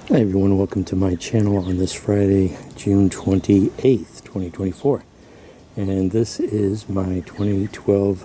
Hi everyone, welcome to my channel on this Friday, June 28th, 2024. And this is my 2012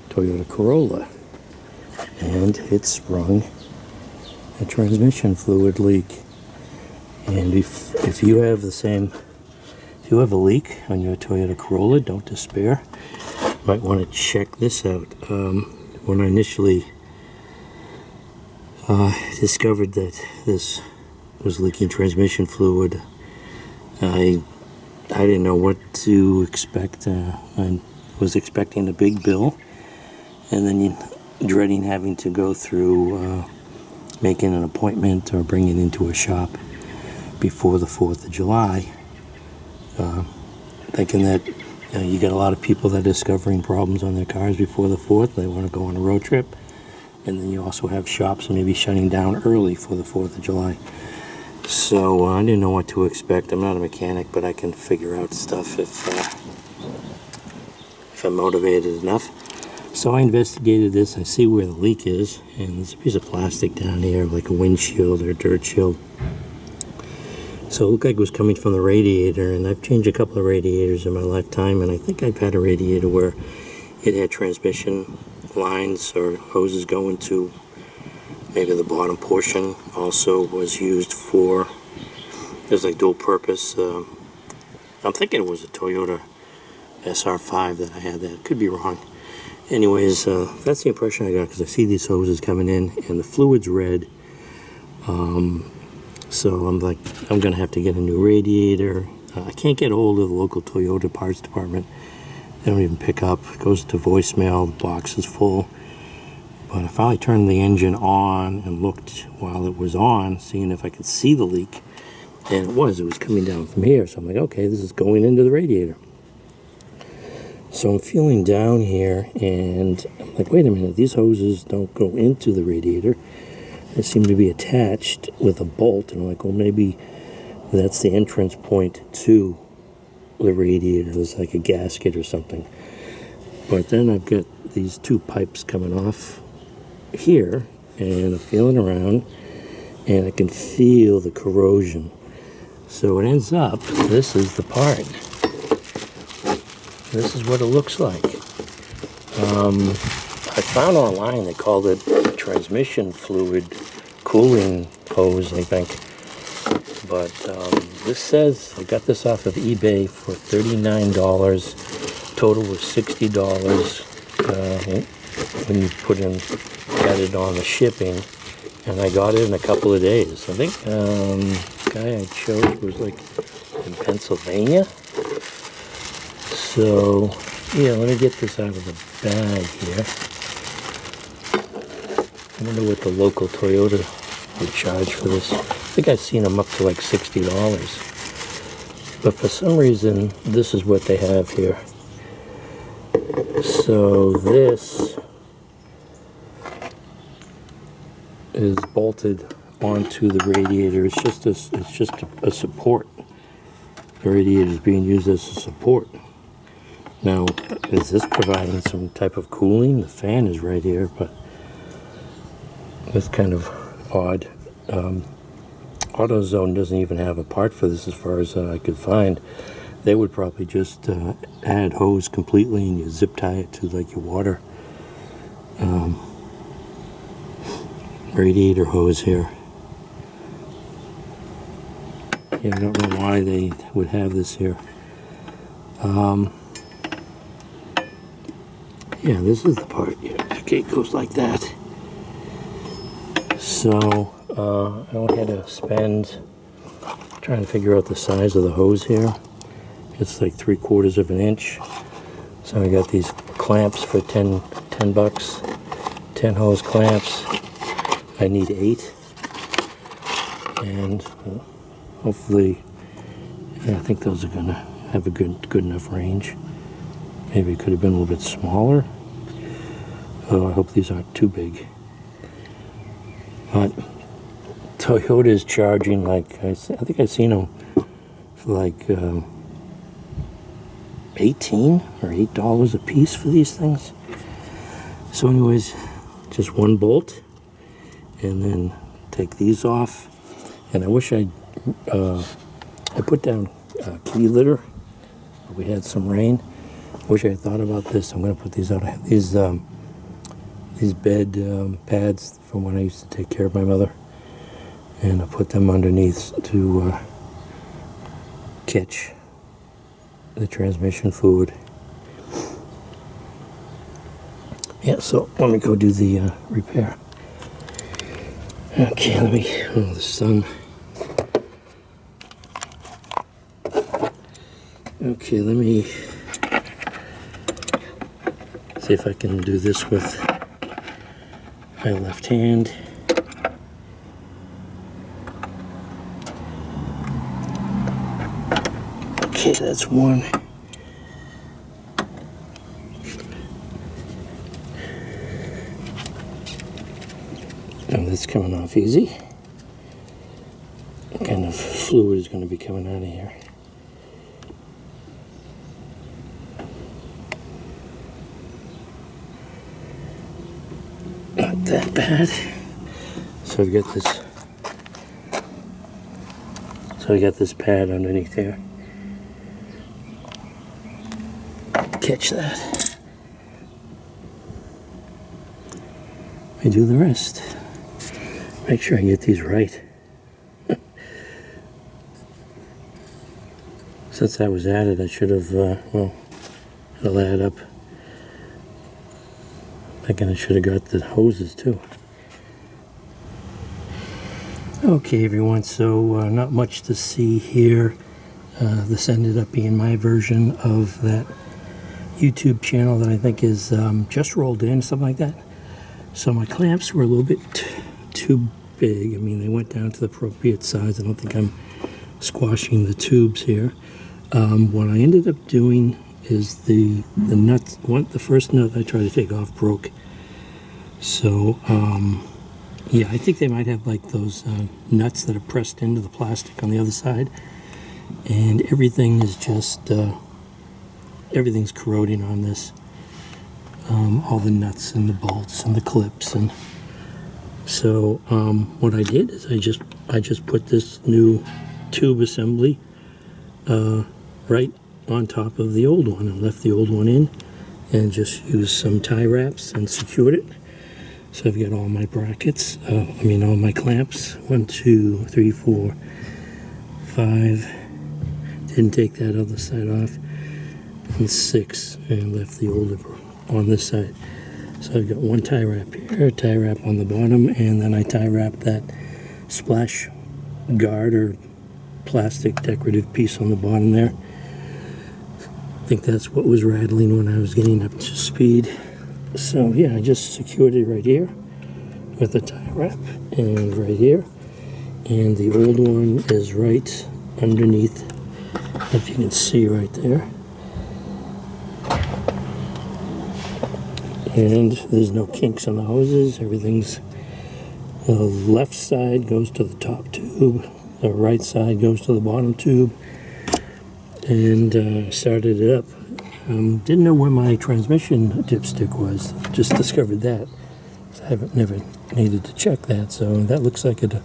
Toyota Corolla. And it sprung a transmission fluid leak. And if you have a leak on your Toyota Corolla, don't despair. You might want to check this out. When I initially discovered that this was leaking transmission fluid, I didn't know what to expect. I was expecting a big bill, and then dreading having to go through making an appointment or bringing it into a shop before the 4th of July, thinking that you get a lot of people that are discovering problems on their cars before the 4th. They want to go on a road trip. And then you also have shops maybe shutting down early for the 4th of July. So I didn't know what to expect. I'm not a mechanic, but I can figure out stuff if I'm motivated enough. So I investigated this. I see where the leak is. And there's a piece of plastic down here, like a windshield or a dirt shield. So it looked like it was coming from the radiator. And I've changed a couple of radiators in my lifetime. And I think I've had a radiator where it had transmission lines or hoses going to maybe the bottom portion. Also was used for, there's like dual purpose. I'm thinking it was a Toyota SR5 that I had that. Could be wrong. Anyways, that's the impression I got, because I see these hoses coming in and the fluid's red. So I'm like, I'm gonna have to get a new radiator. I can't get a hold of the local Toyota parts department. They don't even pick up. It goes to voicemail. The box is full. But I finally turned the engine on and looked while it was on, seeing if I could see the leak. And it was coming down from here. So I'm like, okay, this is going into the radiator. So I'm feeling down here, and I'm like, wait a minute, these hoses don't go into the radiator. They seem to be attached with a bolt. And I'm like, well, maybe that's the entrance point to the radiator. There's like a gasket or something. But then I've got these two pipes coming off here, and I'm feeling around, and I can feel the corrosion. So it ends up, this is the part. This is what it looks like. I found online they called it transmission fluid cooling hose, I think. But this says, I got this off of eBay for $39. Total was $60 when you added on the shipping. And I got it in a couple of days. I think the guy I chose was like in Pennsylvania. So, yeah, let me get this out of the bag here. I wonder what the local Toyota would charge for this. I think I've seen them up to like $60. But for some reason, this is what they have here. So this is bolted onto the radiator. It's just a support. The radiator is being used as a support. Now, is this providing some type of cooling? The fan is right here, but it's kind of odd. AutoZone doesn't even have a part for this as far as I could find. They would probably just add hose completely, and you zip tie it to like your water radiator hose here. Yeah, I don't know why they would have this here. Yeah, this is the part. Yeah, okay, it goes like that. So I went ahead to spend trying to figure out the size of the hose here. It's like 3/4 of an inch. So I got these clamps for 10 bucks. 10 hose clamps. I need 8. And hopefully, yeah, I think those are gonna have a good enough range. Maybe it could have been a little bit smaller. Oh, I hope these aren't too big. But Toyota is charging like, I think I've seen them for like $18 or $8 a piece for these things. So anyways, just one bolt, and then take these off, And I wish I put down kitty litter, but we had some rain. I wish I had thought about this. I'm going to put these out. I have these bed pads from when I used to take care of my mother, and I put them underneath to catch the transmission fluid. Yeah, so let me go do the repair. Okay, the sun. Okay, let me see if I can do this with my left hand. Okay, that's one. And that's coming off easy. What kind of fluid is going to be coming out of here? Not that bad. So I've got this. So I got this pad underneath here. Catch that. I do the rest. Make sure I get these right. Since I was at it, I should have, well, it'll add up. Thinking I should have got the hoses too. Okay, everyone, so not much to see here. This ended up being my version of that YouTube channel that I think is just rolled in, something like that. So my clamps were a little bit too big. I mean, they went down to the appropriate size. I don't think I'm squashing the tubes here. What I ended up doing is the nuts. The first nut I tried to take off broke. So yeah, I think they might have like those nuts that are pressed into the plastic on the other side, and everything is just everything's corroding on this. All the nuts and the bolts and the clips, and so what I did is I just put this new tube assembly right on top of the old one and left the old one in, and just used some tie wraps and secured it. So I've got all my brackets, all my clamps, 1, 2, 3, 4, 5, didn't take that other side off, and 6, and left the older on this side. So I've got one tie wrap here, tie wrap on the bottom, and then I tie wrap that splash guard or plastic decorative piece on the bottom there. I think that's what was rattling when I was getting up to speed. So yeah, I just secured it right here with a tie wrap, and right here, and the old one is right underneath, if you can see right there. And there's no kinks on the hoses. Everything's, the left side goes to the top tube, the right side goes to the bottom tube, and started it up. Didn't know where my transmission dipstick was. Just discovered that. I haven't never needed to check that. So that looks like an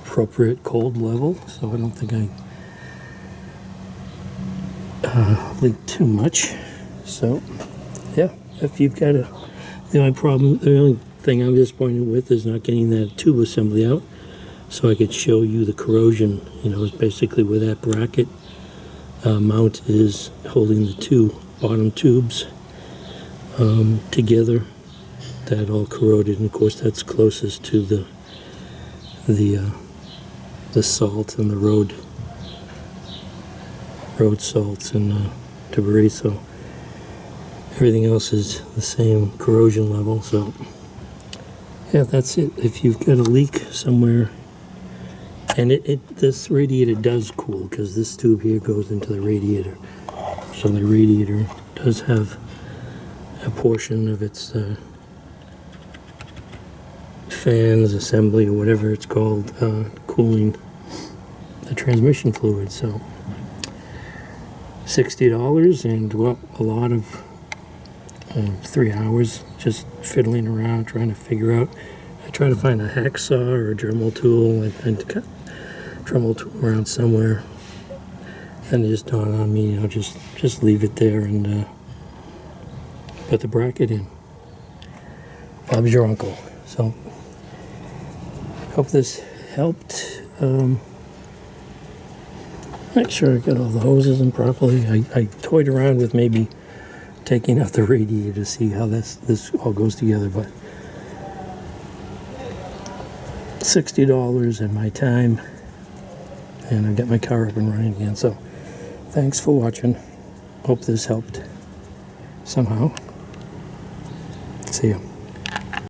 appropriate cold level. So I don't think I leaked too much. So yeah, if you've got the only thing I'm disappointed with is not getting that tube assembly out, so I could show you the corrosion. Is basically where that bracket mount is holding the two bottom tubes together. That all corroded, and of course that's closest to the salt and the road salts and debris. So everything else is the same corrosion level. So yeah, that's it. If you've got a leak somewhere, and this radiator does cool, because this tube here goes into the radiator. So the radiator does have a portion of its fans assembly, or whatever it's called, cooling the transmission fluid. So $60, and well, a lot of 3 hours just fiddling around trying to figure out. I try to find a hacksaw or a Dremel tool and Dremel tool around somewhere. Then it just dawned on me, you know, just leave it there and put the bracket in. Bob's your uncle. So, hope this helped. Make sure I got all the hoses in properly. I toyed around with maybe taking out the radiator to see how this all goes together, but $60 and my time, and I got my car up and running again. So thanks for watching. Hope this helped somehow. See ya.